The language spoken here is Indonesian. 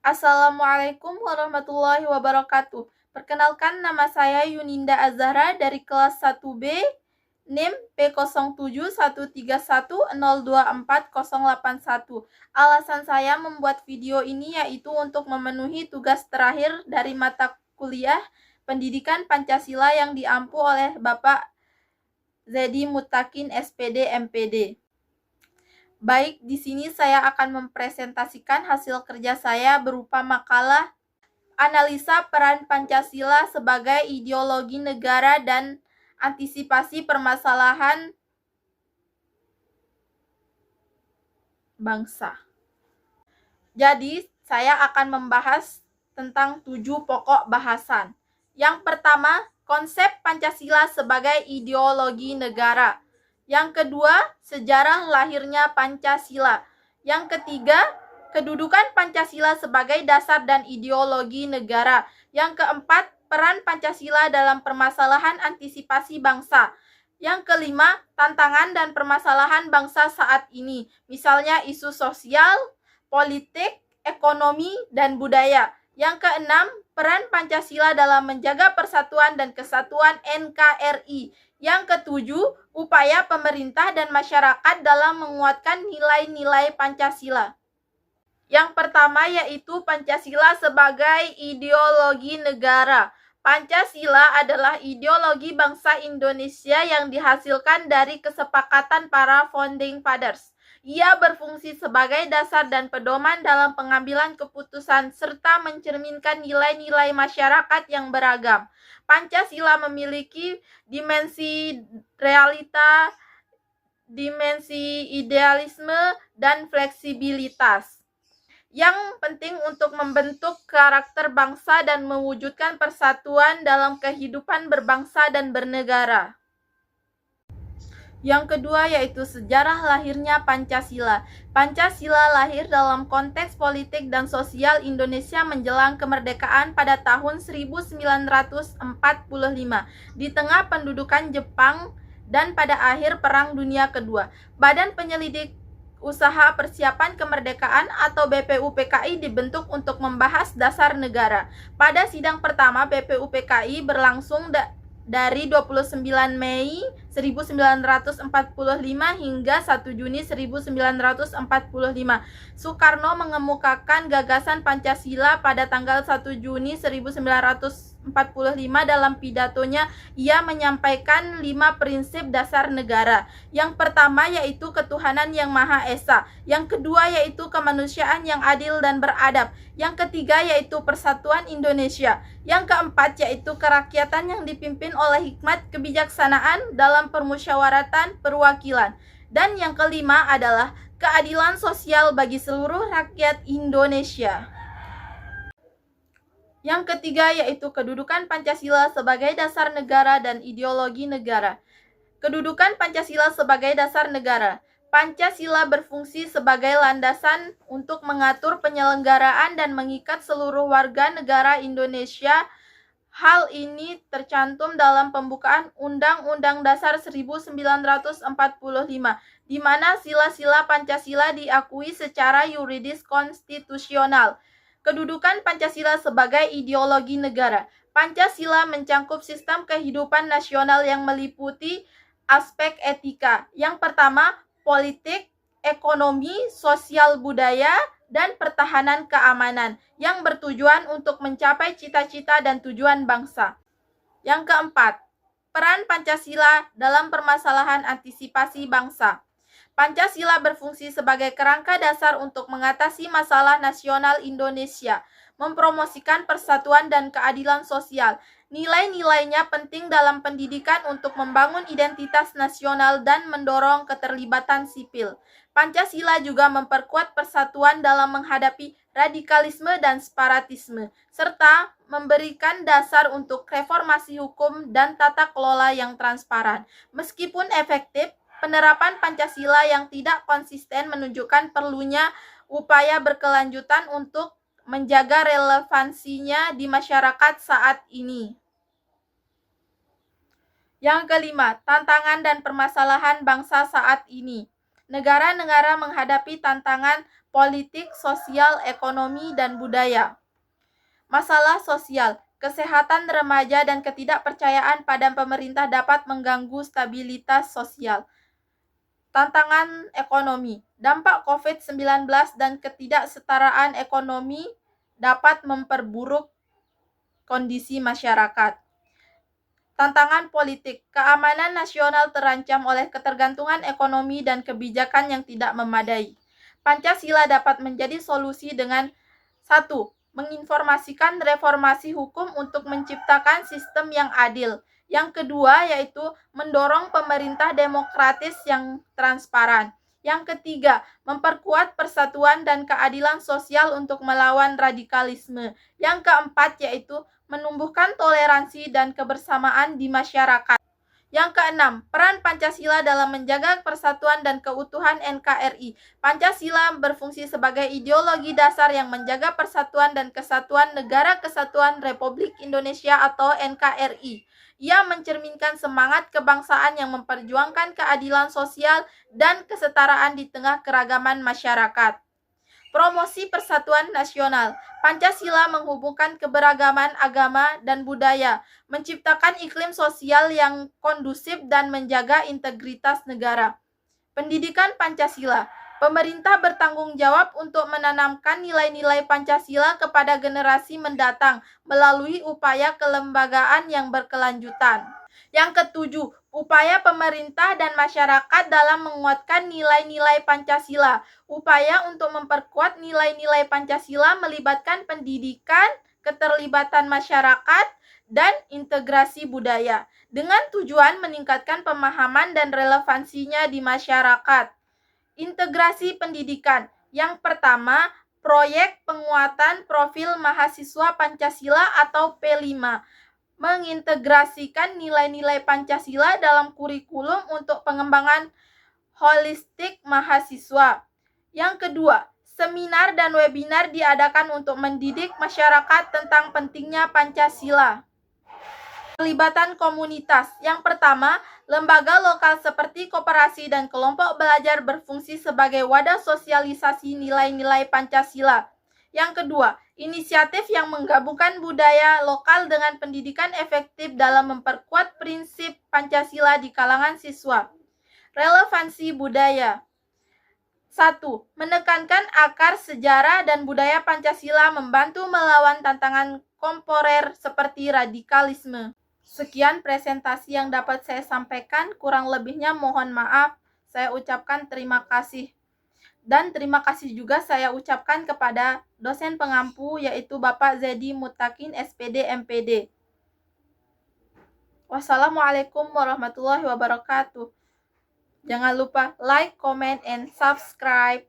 Assalamualaikum warahmatullahi wabarakatuh. Perkenalkan, nama saya Yuninda Azahra dari kelas 1B, NIM P071310248081. Alasan saya membuat video ini yaitu untuk memenuhi tugas terakhir dari mata kuliah Pendidikan Pancasila yang diampu oleh Bapak Zedi Mutakin SPD MPD. Baik, di sini saya akan mempresentasikan hasil kerja saya berupa makalah analisa peran Pancasila sebagai ideologi negara dan antisipasi permasalahan bangsa. Jadi, saya akan membahas tentang 7 pokok bahasan. Yang pertama, konsep Pancasila sebagai ideologi negara. Yang kedua, sejarah lahirnya Pancasila. Yang ketiga, kedudukan Pancasila sebagai dasar dan ideologi negara. Yang keempat, peran Pancasila dalam permasalahan antisipasi bangsa. Yang kelima, tantangan dan permasalahan bangsa saat ini, misalnya isu sosial, politik, ekonomi, dan budaya. Yang keenam, peran Pancasila dalam menjaga persatuan dan kesatuan NKRI. Yang ketujuh, upaya pemerintah dan masyarakat dalam menguatkan nilai-nilai Pancasila. Yang pertama yaitu Pancasila sebagai ideologi negara. Pancasila adalah ideologi bangsa Indonesia yang dihasilkan dari kesepakatan para founding fathers. Ia berfungsi sebagai dasar dan pedoman dalam pengambilan keputusan serta mencerminkan nilai-nilai masyarakat yang beragam. Pancasila memiliki dimensi realita, dimensi idealisme, dan fleksibilitas yang penting untuk membentuk karakter bangsa dan mewujudkan persatuan dalam kehidupan berbangsa dan bernegara. Yang kedua yaitu sejarah lahirnya Pancasila. Pancasila lahir dalam konteks politik dan sosial Indonesia menjelang kemerdekaan pada tahun 1945 di tengah pendudukan Jepang dan pada akhir Perang Dunia Kedua. Badan Penyelidik Usaha Persiapan Kemerdekaan atau BPUPKI dibentuk untuk membahas dasar negara. Pada sidang pertama BPUPKI berlangsung dari 29 Mei 1945 hingga 1 Juni 1945. Soekarno mengemukakan gagasan Pancasila pada tanggal 1 Juni 1945. Dalam pidatonya, ia menyampaikan 5 prinsip dasar negara. Yang pertama yaitu ketuhanan yang Maha Esa. Yang kedua yaitu kemanusiaan yang adil dan beradab. Yang ketiga yaitu persatuan Indonesia. Yang keempat yaitu kerakyatan yang dipimpin oleh hikmat kebijaksanaan dalam permusyawaratan perwakilan. Dan yang kelima adalah keadilan sosial bagi seluruh rakyat Indonesia. Yang ketiga yaitu kedudukan Pancasila sebagai dasar negara dan ideologi negara. Kedudukan Pancasila sebagai dasar negara. Pancasila berfungsi sebagai landasan untuk mengatur penyelenggaraan dan mengikat seluruh warga negara Indonesia. Hal ini tercantum dalam pembukaan Undang-Undang Dasar 1945, di mana sila-sila Pancasila diakui secara yuridis konstitusional. Kedudukan Pancasila sebagai ideologi negara. Pancasila mencangkup sistem kehidupan nasional yang meliputi aspek etika. Yang pertama, politik, ekonomi, sosial budaya, dan pertahanan keamanan yang bertujuan untuk mencapai cita-cita dan tujuan bangsa. Yang keempat, peran Pancasila dalam permasalahan antisipasi bangsa. Pancasila berfungsi sebagai kerangka dasar untuk mengatasi masalah nasional Indonesia, mempromosikan persatuan dan keadilan sosial. Nilai-nilainya penting dalam pendidikan untuk membangun identitas nasional dan mendorong keterlibatan sipil. Pancasila juga memperkuat persatuan dalam menghadapi radikalisme dan separatisme, serta memberikan dasar untuk reformasi hukum dan tata kelola yang transparan. Meskipun efektif, penerapan Pancasila yang tidak konsisten menunjukkan perlunya upaya berkelanjutan untuk menjaga relevansinya di masyarakat saat ini. Yang kelima, tantangan dan permasalahan bangsa saat ini. Negara-negara menghadapi tantangan politik, sosial, ekonomi, dan budaya. Masalah sosial, kesehatan remaja dan ketidakpercayaan pada pemerintah dapat mengganggu stabilitas sosial. Tantangan ekonomi, dampak COVID-19 dan ketidaksetaraan ekonomi dapat memperburuk kondisi masyarakat. Tantangan politik, keamanan nasional terancam oleh ketergantungan ekonomi dan kebijakan yang tidak memadai. Pancasila dapat menjadi solusi dengan 1. Menginformasikan reformasi hukum untuk menciptakan sistem yang adil. Yang kedua yaitu mendorong pemerintah demokratis yang transparan. Yang ketiga, memperkuat persatuan dan keadilan sosial untuk melawan radikalisme. Yang keempat yaitu menumbuhkan toleransi dan kebersamaan di masyarakat. Yang keenam, peran Pancasila dalam menjaga persatuan dan keutuhan NKRI. Pancasila berfungsi sebagai ideologi dasar yang menjaga persatuan dan kesatuan Negara Kesatuan Republik Indonesia atau NKRI. Ia mencerminkan semangat kebangsaan yang memperjuangkan keadilan sosial dan kesetaraan di tengah keragaman masyarakat. Promosi persatuan nasional. Pancasila menghubungkan keberagaman agama dan budaya, menciptakan iklim sosial yang kondusif dan menjaga integritas negara. Pendidikan Pancasila. Pemerintah bertanggung jawab untuk menanamkan nilai-nilai Pancasila kepada generasi mendatang melalui upaya kelembagaan yang berkelanjutan. Yang ketujuh, upaya pemerintah dan masyarakat dalam menguatkan nilai-nilai Pancasila. Upaya untuk memperkuat nilai-nilai Pancasila melibatkan pendidikan, keterlibatan masyarakat, dan integrasi budaya, dengan tujuan meningkatkan pemahaman dan relevansinya di masyarakat. Integrasi pendidikan. Yang pertama, proyek penguatan profil mahasiswa Pancasila atau P5. Mengintegrasikan nilai-nilai Pancasila dalam kurikulum untuk pengembangan holistik mahasiswa. Yang kedua, seminar dan webinar diadakan untuk mendidik masyarakat tentang pentingnya Pancasila. Pelibatan komunitas. Yang pertama, lembaga lokal seperti koperasi dan kelompok belajar berfungsi sebagai wadah sosialisasi nilai-nilai Pancasila. Yang kedua, inisiatif yang menggabungkan budaya lokal dengan pendidikan efektif dalam memperkuat prinsip Pancasila di kalangan siswa. Relevansi budaya. 1. Menekankan akar sejarah dan budaya Pancasila membantu melawan tantangan kontemporer seperti radikalisme. Sekian presentasi yang dapat saya sampaikan, kurang lebihnya mohon maaf. Saya ucapkan terima kasih. Dan terima kasih juga saya ucapkan kepada dosen pengampu yaitu Bapak Zedi Mutakin SPD MPD. Wassalamualaikum warahmatullahi wabarakatuh. Jangan lupa like, comment, and subscribe.